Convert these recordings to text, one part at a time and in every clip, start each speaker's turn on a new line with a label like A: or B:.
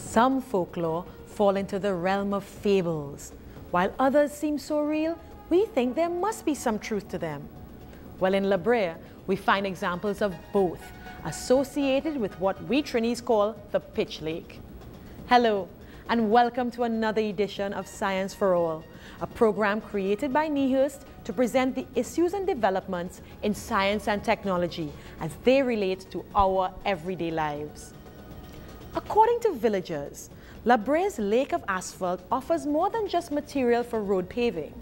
A: Some folklore fall into the realm of fables. While others seem so real, we think there must be some truth to them. Well, in La Brea, we find examples of both, associated with what we Trinis call the Pitch Lake. Hello, and welcome to another edition of Science for All, a program created by NEHURST to present the issues and developments in science and technology as they relate to our everyday lives. According to villagers, La Brea's lake of asphalt offers more than just material for road paving.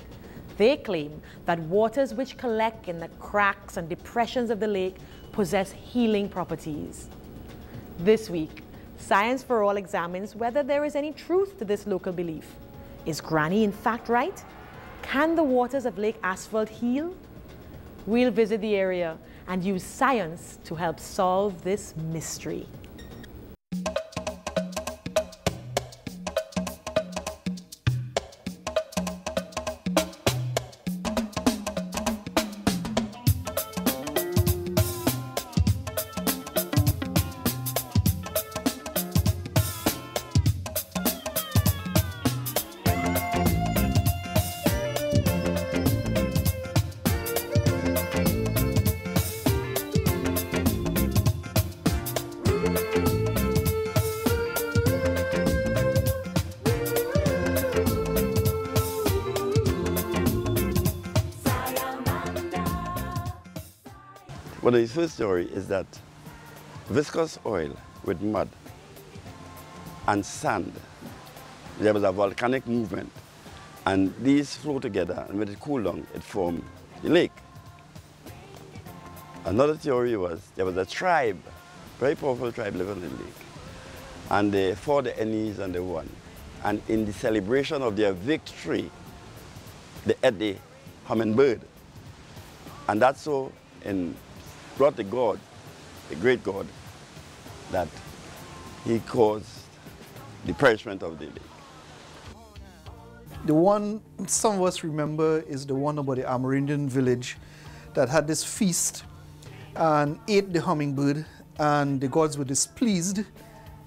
A: They claim that waters which collect in the cracks and depressions of the lake possess healing properties. This week, Science for All examines whether there is any truth to this local belief. Is Granny in fact right? Can the waters of Lake Asphalt heal? We'll visit the area and use science to help solve this mystery.
B: Well, the first story is that viscous oil with mud and sand, there was a volcanic movement, and these flow together, and when it cooled down, it formed the lake. Another theory was there was a tribe, very powerful tribe living in the lake, and they fought the enemies and they won. And in the celebration of their victory, they ate the hummingbird. And that's so brought the God, the great God, that he caused the perishment of the lake.
C: The one some of us remember is the one about the Amerindian village that had this feast and ate the hummingbird, and the gods were displeased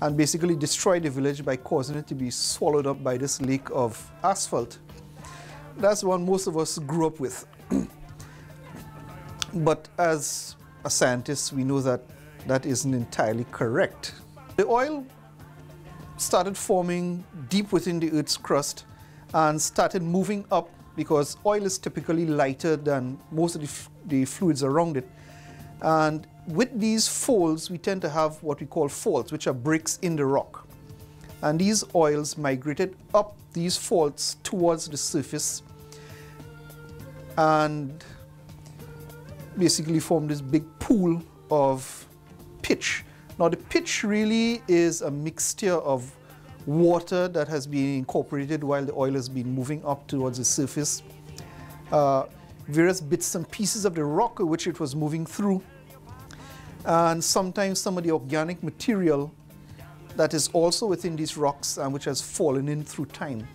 C: and basically destroyed the village by causing it to be swallowed up by this lake of asphalt. That's the one most of us grew up with. But as a scientist, we know that that isn't entirely correct. The oil started forming deep within the Earth's crust and started moving up because oil is typically lighter than most of the fluids around it. And with these folds, we tend to have what we call faults, which are breaks in the rock. And these oils migrated up these faults towards the surface and basically formed this big pool of pitch. Now the pitch really is a mixture of water that has been incorporated while the oil has been moving up towards the surface, various bits and pieces of the rock which it was moving through, and sometimes some of the organic material that is also within these rocks and which has fallen in through time.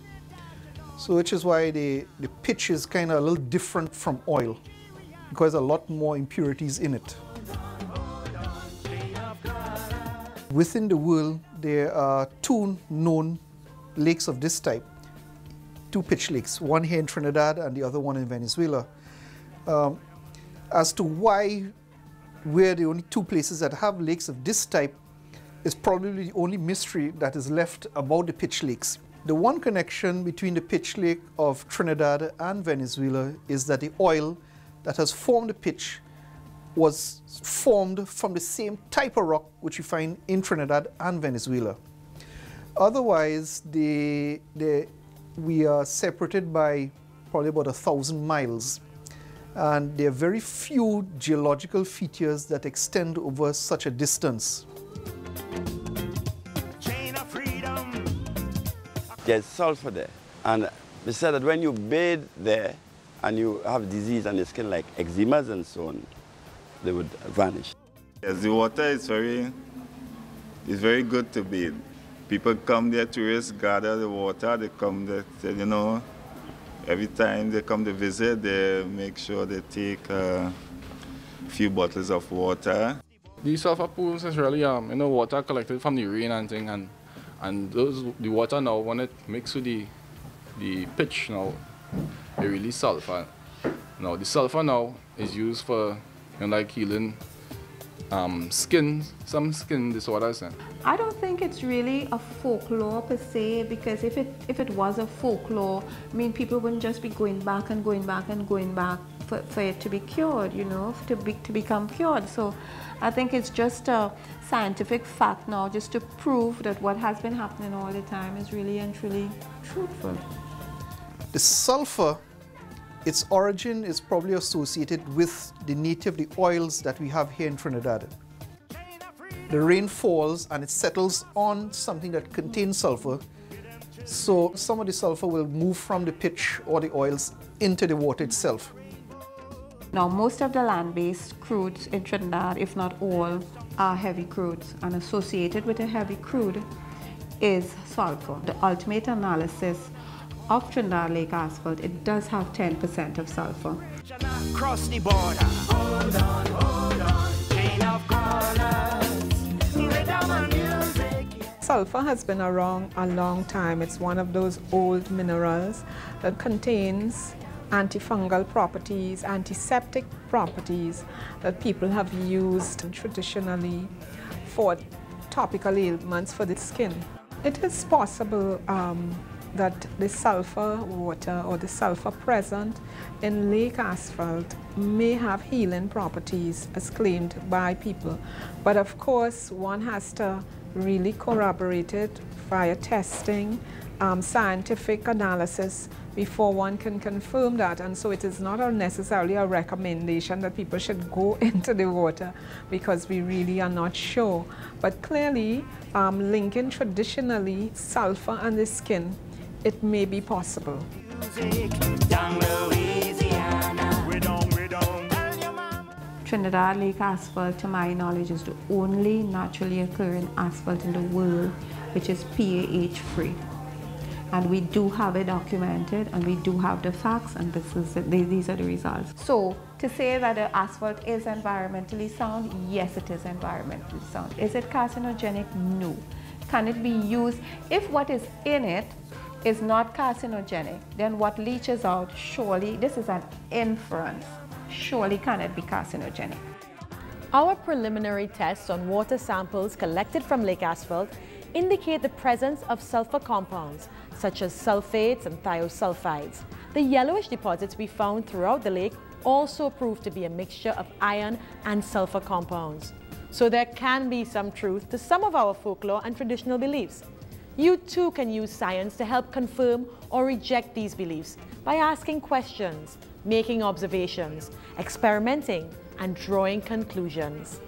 C: So which is why the pitch is kind of a little different from oil, because a lot more impurities in it. Within the world, there are two known lakes of this type, two pitch lakes, one here in Trinidad and the other one in Venezuela. As to why we're the only two places that have lakes of this type is probably the only mystery that is left about the pitch lakes. The one connection between the pitch lake of Trinidad and Venezuela is that the oil that has formed the pitch was formed from the same type of rock which you find in Trinidad and Venezuela. Otherwise, we are separated by probably about 1,000 miles, and there are very few geological features that extend over such a distance.
B: There's sulfur there, and they said that when you bathe there, and you have disease on your skin like eczemas and so on, they would vanish.
D: Yes, the water is very good to bathe. People come there, tourists gather the water, they come there, you know, every time they come to visit, they make sure they take a few bottles of water.
E: These sulfur pools is really water collected from the rain and thing, and And the water now, when it mixes with the pitch now, it releases sulfur. Now the sulfur now is used for like healing some skin disorders.
F: I don't think it's really a folklore per se, because if it was a folklore, I mean, people wouldn't just be going back and going back and going back for it to be cured, you know, to become cured. So I think it's just a scientific fact now, just to prove that what has been happening all the time is really and truly truthful.
C: The sulfur, its origin is probably associated with the oils that we have here in Trinidad. The rain falls and it settles on something that contains sulfur, so some of the sulfur will move from the pitch or the oils into the water itself.
F: Now, most of the land-based crudes in Trinidad, if not all, are heavy crudes, and associated with a heavy crude is sulfur. The ultimate analysis of Trinidad Lake asphalt, it does have 10% of sulfur.
G: Cross the border. Hold on, chain of colors, rhythm and music.
H: Sulfur has been around a long time. It's one of those old minerals that contains antifungal properties, antiseptic properties that people have used traditionally for topical ailments for the skin. It is possible that the sulfur water or the sulfur present in lake asphalt may have healing properties as claimed by people. But of course, one has to really corroborate it via testing, scientific analysis, before one can confirm that. And so it is not necessarily a recommendation that people should go into the water, because we really are not sure. But clearly, linking traditionally sulfur and the skin, it may be possible.
F: Trinidad Lake asphalt, to my knowledge, is the only naturally occurring asphalt in the world which is PAH free. And we do have it documented, and we do have the facts, and these are the results. So to say that the asphalt is environmentally sound, yes, it is environmentally sound. Is it carcinogenic? No. Can it be used? If what is in it is not carcinogenic, then what leaches out, surely, this is an inference, surely can it be carcinogenic?
A: Our preliminary tests on water samples collected from lake asphalt indicate the presence of sulfur compounds such as sulfates and thiosulfides. The yellowish deposits we found throughout the lake also proved to be a mixture of iron and sulfur compounds. So there can be some truth to some of our folklore and traditional beliefs. You too can use science to help confirm or reject these beliefs by asking questions, making observations, experimenting, and drawing conclusions.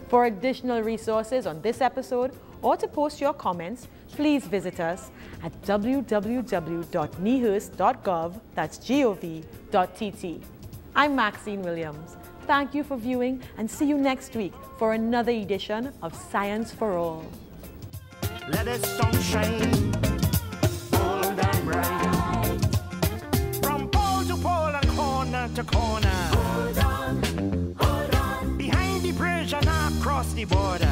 A: For additional resources on this episode, or to post your comments, please visit us at www.nehurst.gov, that's gov.tt. I'm Maxine Williams. Thank you for viewing, and see you next week for another edition of Science for All.
G: Let the sun shine, bold and bright, from pole to pole and corner to corner. Hold on, behind the bridge and across the border.